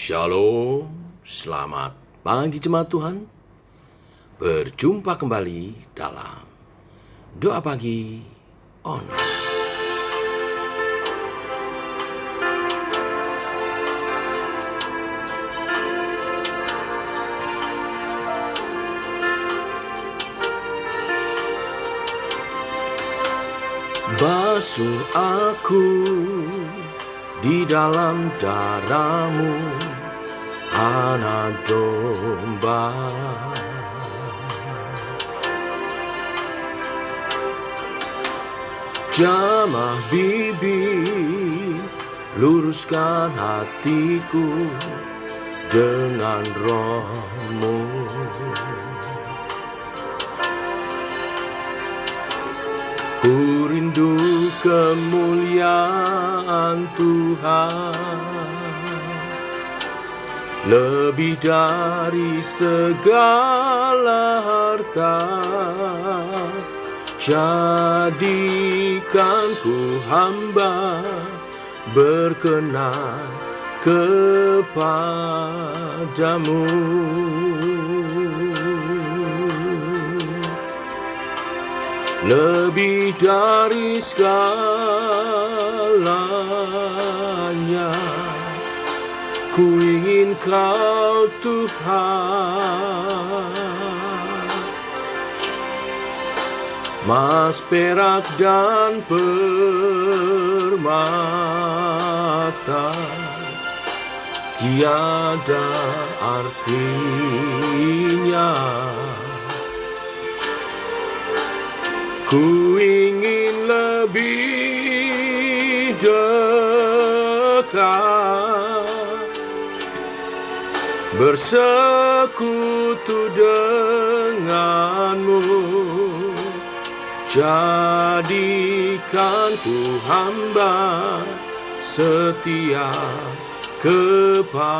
Shalom, selamat pagi jemaat Tuhan. Berjumpa kembali dalam Doa Pagi Online. Basuh aku di dalam darah-Mu, anak domba. Jamah bibir, luruskan hatiku dengan Roh-Mu. Ku rindu kemuliaan Tuhan, lebih dari segala harta. Jadikan ku hamba berkenan kepadamu. Lebih dari segalanya, ku ingin Kau Tuhan. Emas, perak, dan permata tiada artinya. Ku ingin lebih dekat, bersekutu denganmu. Jadikan ku hamba setia kepadamu.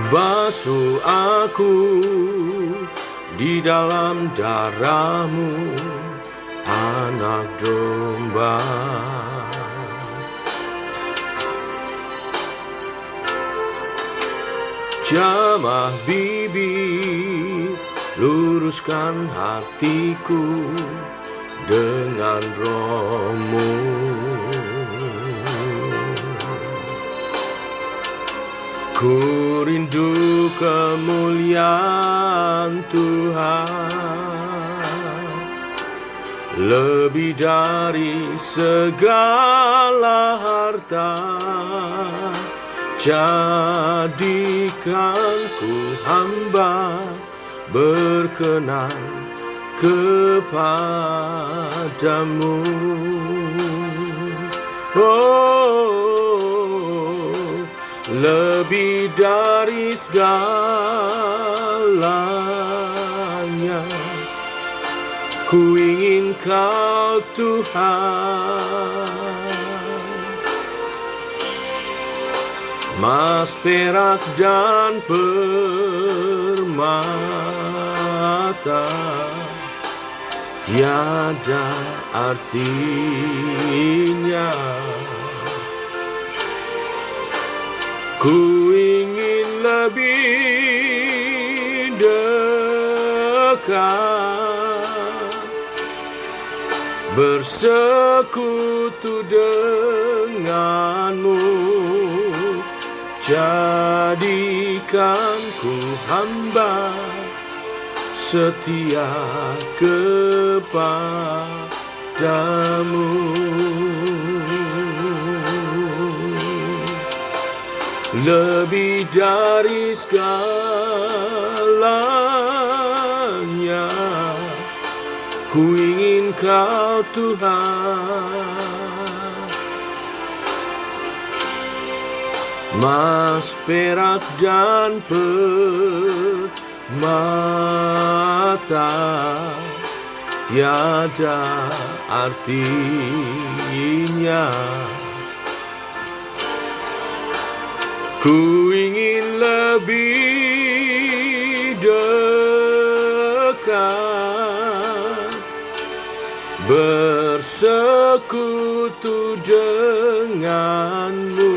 Basuh aku di dalam darah-Mu, anak domba. Jamah bibir, luruskan hatiku dengan Roh-Mu. Ku rindu kemuliaan Tuhan, lebih dari segala harta. Jadikan ku hamba berkenan kepadamu. Lebih dari segalanya, ku ingin Kau Tuhan. Emas, perak, dan permata tiada artinya. Ku ingin lebih dekat, bersekutu denganmu. Jadikan ku hamba setia kepadamu. Lebih dari segalanya, ku ingin Kau Tuhan. Emas, perak, dan permata tiada artinya. Ku ingin lebih dekat, bersekutu denganmu.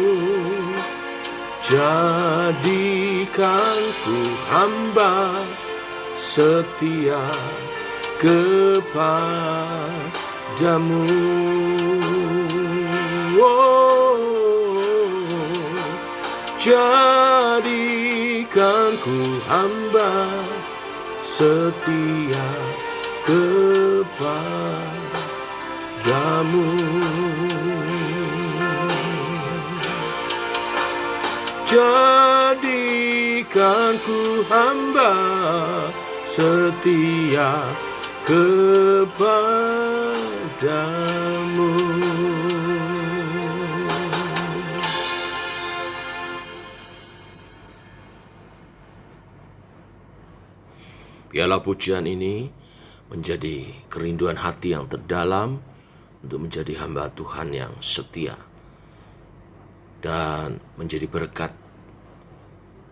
Jadikan ku hamba setia kepadamu. Jadikan ku hamba setia kepadamu. Jadikan ku hamba setia kepadamu. Biarlah pujian ini menjadi kerinduan hati yang terdalam untuk menjadi hamba Tuhan yang setia dan menjadi berkat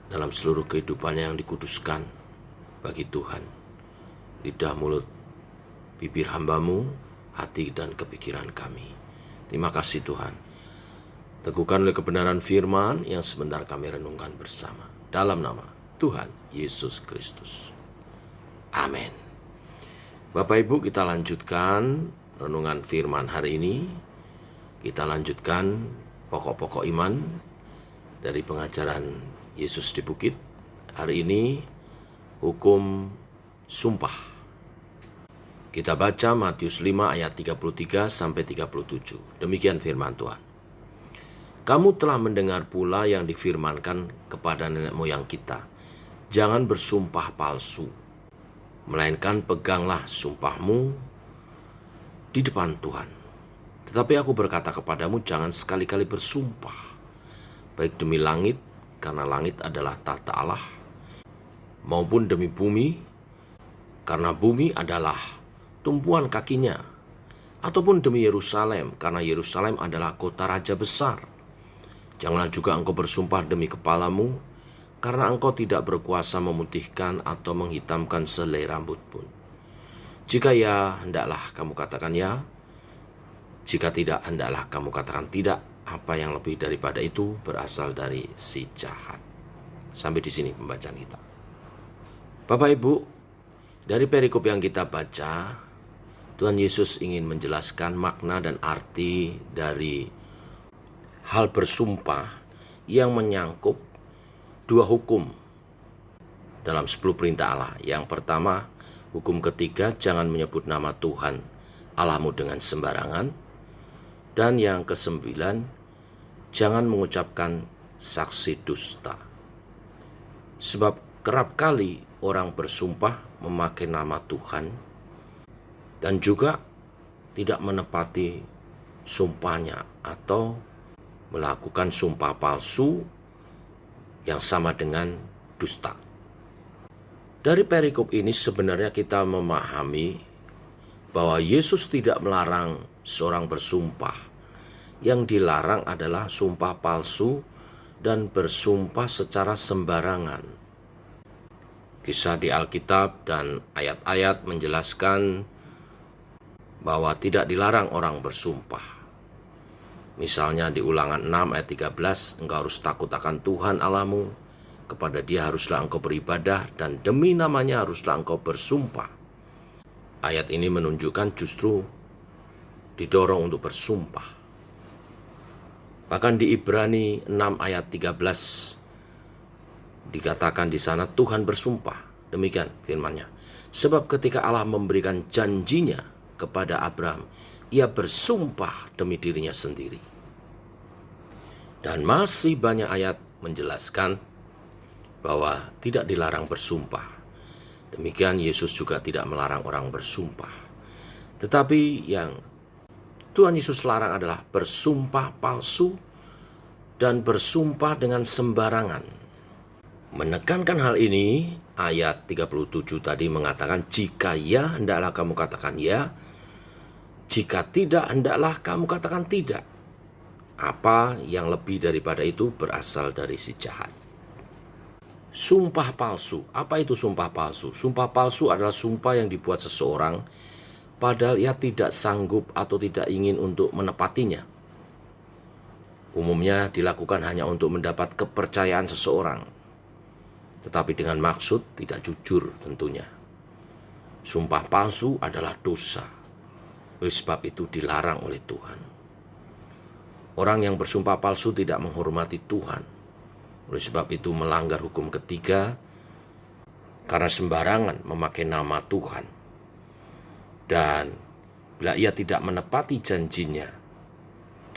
dalam seluruh kehidupannya yang dikuduskan bagi Tuhan. Lidah, mulut, bibir hambamu, hati dan kepikiran kami. Terima kasih Tuhan. Teguhkan oleh kebenaran firman yang sebentar kami renungkan bersama. Dalam nama Tuhan Yesus Kristus. Amin. Bapak Ibu, kita lanjutkan renungan firman hari ini. Kita lanjutkan pokok-pokok iman dari pengajaran Yesus di bukit. Hari ini hukum sumpah. Kita baca Matius 5 ayat 33 sampai 37. Demikian firman Tuhan. Kamu telah mendengar pula yang difirmankan kepada nenek moyang kita, jangan bersumpah palsu, melainkan peganglah sumpahmu di depan Tuhan. Tetapi aku berkata kepadamu, jangan sekali-kali bersumpah, baik demi langit, karena langit adalah tahta Allah, maupun demi bumi, karena bumi adalah tumpuan kakinya, ataupun demi Yerusalem, karena Yerusalem adalah kota raja besar. Janganlah juga engkau bersumpah demi kepalamu, karena engkau tidak berkuasa memutihkan atau menghitamkan selai rambut pun. Jika ya, hendaklah kamu katakan ya. Jika tidak, hendaklah kamu katakan tidak. Apa yang lebih daripada itu berasal dari si jahat. Sampai di sini pembacaan kita. Bapak Ibu, dari perikop yang kita baca, Tuhan Yesus ingin menjelaskan makna dan arti dari hal bersumpah yang menyangkut dua hukum dalam 10 perintah Allah. Yang pertama, hukum ketiga, jangan menyebut nama Tuhan Allahmu dengan sembarangan. Dan yang ke-9, jangan mengucapkan saksi dusta. Sebab kerap kali orang bersumpah memakai nama Tuhan dan juga tidak menepati sumpahnya atau melakukan sumpah palsu yang sama dengan dusta. Dari perikop ini sebenarnya kita memahami bahwa Yesus tidak melarang seorang bersumpah. Yang dilarang adalah sumpah palsu dan bersumpah secara sembarangan. Kisah di Alkitab dan ayat-ayat menjelaskan bahwa tidak dilarang orang bersumpah. Misalnya di Ulangan 6 ayat 13, engkau harus takut akan Tuhan Allahmu, kepada Dia haruslah engkau beribadah, dan demi namanya haruslah engkau bersumpah. Ayat ini menunjukkan justru didorong untuk bersumpah. Bahkan di Ibrani 6 ayat 13 dikatakan di sana Tuhan bersumpah. Demikian firman-Nya. Sebab ketika Allah memberikan janjinya kepada Abraham, Ia bersumpah demi dirinya sendiri. Dan masih banyak ayat menjelaskan bahwa tidak dilarang bersumpah. Demikian Yesus juga tidak melarang orang bersumpah. Tetapi yang Tuhan Yesus larang adalah bersumpah palsu dan bersumpah dengan sembarangan. Menekankan hal ini, ayat 37 tadi mengatakan, jika ya, hendaklah kamu katakan ya. Jika tidak, hendaklah kamu katakan tidak. Apa yang lebih daripada itu berasal dari si jahat. Sumpah palsu. Apa itu sumpah palsu? Sumpah palsu adalah sumpah yang dibuat seseorang padahal ia tidak sanggup atau tidak ingin untuk menepatinya. Umumnya dilakukan hanya untuk mendapat kepercayaan seseorang, tetapi dengan maksud tidak jujur tentunya. Sumpah palsu adalah dosa, oleh sebab itu dilarang oleh Tuhan. Orang yang bersumpah palsu tidak menghormati Tuhan, oleh sebab itu melanggar hukum ketiga karena sembarangan memakai nama Tuhan. Dan bila ia tidak menepati janjinya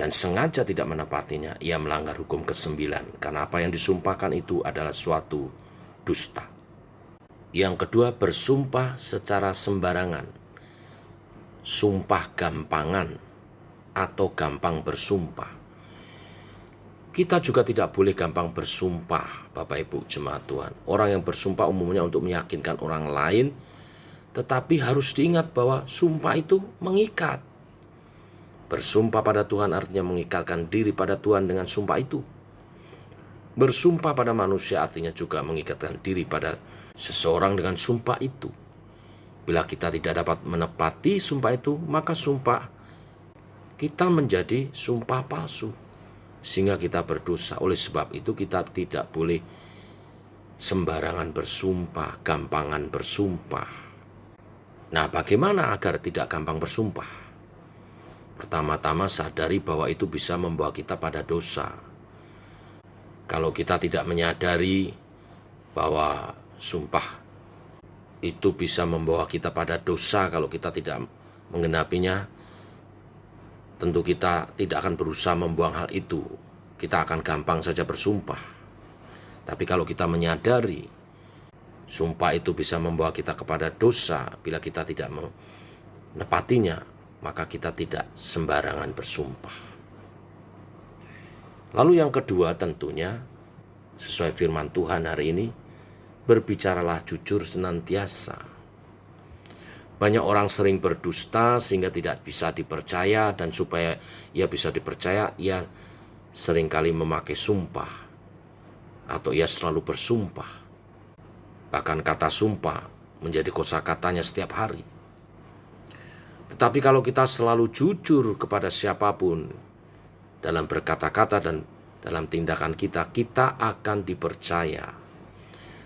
dan sengaja tidak menepatinya, ia melanggar hukum ke-9 karena apa yang disumpahkan itu adalah suatu dusta. Yang kedua, bersumpah secara sembarangan. Sumpah gampangan atau gampang bersumpah. Kita juga tidak boleh gampang bersumpah, Bapak Ibu jemaat Tuhan. Orang yang bersumpah umumnya untuk meyakinkan orang lain, tetapi harus diingat bahwa sumpah itu mengikat. Bersumpah pada Tuhan artinya mengikatkan diri pada Tuhan dengan sumpah itu. Bersumpah pada manusia artinya juga mengikatkan diri pada seseorang dengan sumpah itu. Bila kita tidak dapat menepati sumpah itu, maka sumpah kita menjadi sumpah palsu, sehingga kita berdosa. Oleh sebab itu kita tidak boleh sembarangan bersumpah, gampangan bersumpah. Nah, bagaimana agar tidak gampang bersumpah? Pertama-tama sadari bahwa itu bisa membawa kita pada dosa. Kalau kita tidak menyadari bahwa sumpah itu bisa membawa kita pada dosa, kalau kita tidak menggenapinya, tentu kita tidak akan berusaha membuang hal itu. Kita akan gampang saja bersumpah. Tapi kalau kita menyadari sumpah itu bisa membawa kita kepada dosa, bila kita tidak menepatinya, maka kita tidak sembarangan bersumpah. Lalu yang kedua tentunya, sesuai firman Tuhan hari ini, berbicaralah jujur senantiasa. Banyak orang sering berdusta sehingga tidak bisa dipercaya, dan supaya ia bisa dipercaya, ia seringkali memakai sumpah, atau ia selalu bersumpah. Bahkan kata sumpah menjadi kosakatanya setiap hari. Tetapi kalau kita selalu jujur kepada siapapun dalam berkata-kata dan dalam tindakan kita, kita akan dipercaya.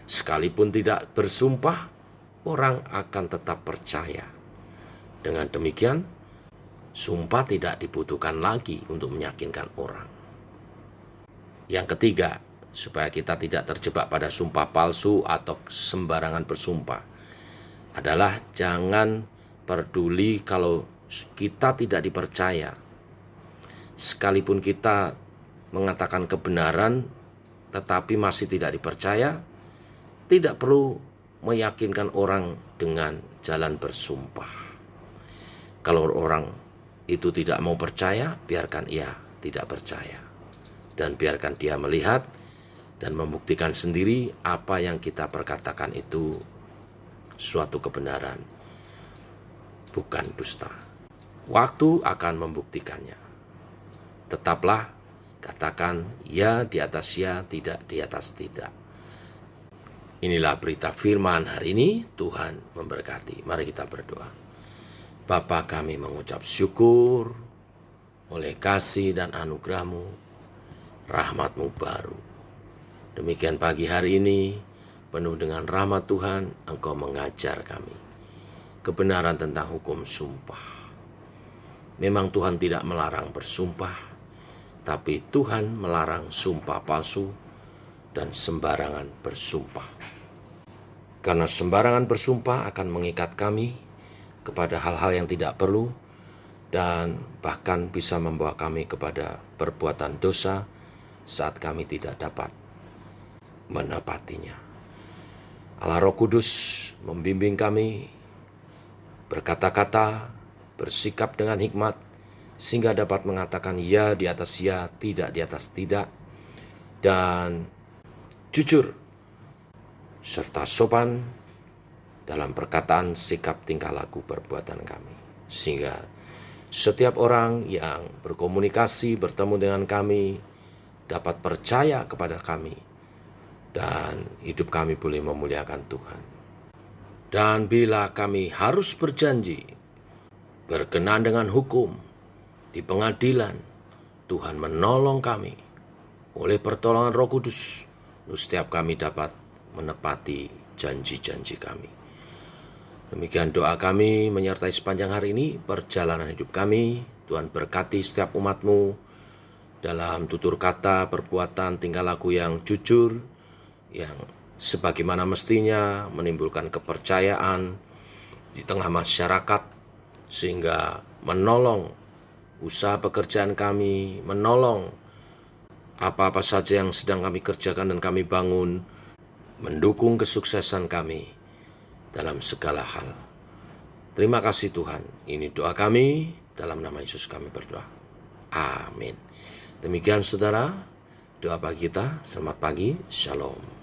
Sekalipun tidak bersumpah, orang akan tetap percaya. Dengan demikian, sumpah tidak dibutuhkan lagi untuk meyakinkan orang. Yang ketiga, supaya kita tidak terjebak pada sumpah palsu atau sembarangan bersumpah, adalah jangan peduli kalau kita tidak dipercaya. Sekalipun kita mengatakan kebenaran tetapi masih tidak dipercaya, tidak perlu meyakinkan orang dengan jalan bersumpah. Kalau orang itu tidak mau percaya, biarkan ia tidak percaya. Dan biarkan dia melihat dan membuktikan sendiri apa yang kita perkatakan itu suatu kebenaran, bukan dusta. Waktu akan membuktikannya. Tetaplah katakan ya di atas ya, tidak di atas tidak. Inilah berita firman hari ini. Tuhan memberkati. Mari kita berdoa. Bapa, kami mengucap syukur oleh kasih dan anugerah-Mu, rahmat-Mu baru. Demikian pagi hari ini, penuh dengan rahmat Tuhan, Engkau mengajar kami kebenaran tentang hukum sumpah. Memang Tuhan tidak melarang bersumpah, tapi Tuhan melarang sumpah palsu dan sembarangan bersumpah. Karena sembarangan bersumpah akan mengikat kami kepada hal-hal yang tidak perlu dan bahkan bisa membawa kami kepada perbuatan dosa saat kami tidak dapat menepatinya. Allah Roh Kudus membimbing kami berkata-kata, bersikap dengan hikmat, sehingga dapat mengatakan ya di atas ya, tidak di atas tidak, dan jujur serta sopan dalam perkataan, sikap, tingkah laku, perbuatan kami. Sehingga setiap orang yang berkomunikasi, bertemu dengan kami, dapat percaya kepada kami, dan hidup kami boleh memuliakan Tuhan. Dan bila kami harus berjanji berkenaan dengan hukum, di pengadilan, Tuhan menolong kami oleh pertolongan Roh Kudus. Setiap kami dapat menepati janji-janji kami. Demikian doa kami menyertai sepanjang hari ini, perjalanan hidup kami. Tuhan berkati setiap umat-Mu dalam tutur kata, perbuatan, tingkah laku yang jujur, yang sebagaimana mestinya menimbulkan kepercayaan di tengah masyarakat, sehingga menolong usaha pekerjaan kami, menolong apa-apa saja yang sedang kami kerjakan dan kami bangun, mendukung kesuksesan kami dalam segala hal. Terima kasih Tuhan. Ini doa kami, dalam nama Yesus kami berdoa. Amin. Demikian saudara, doa bagi kita. Selamat pagi, shalom.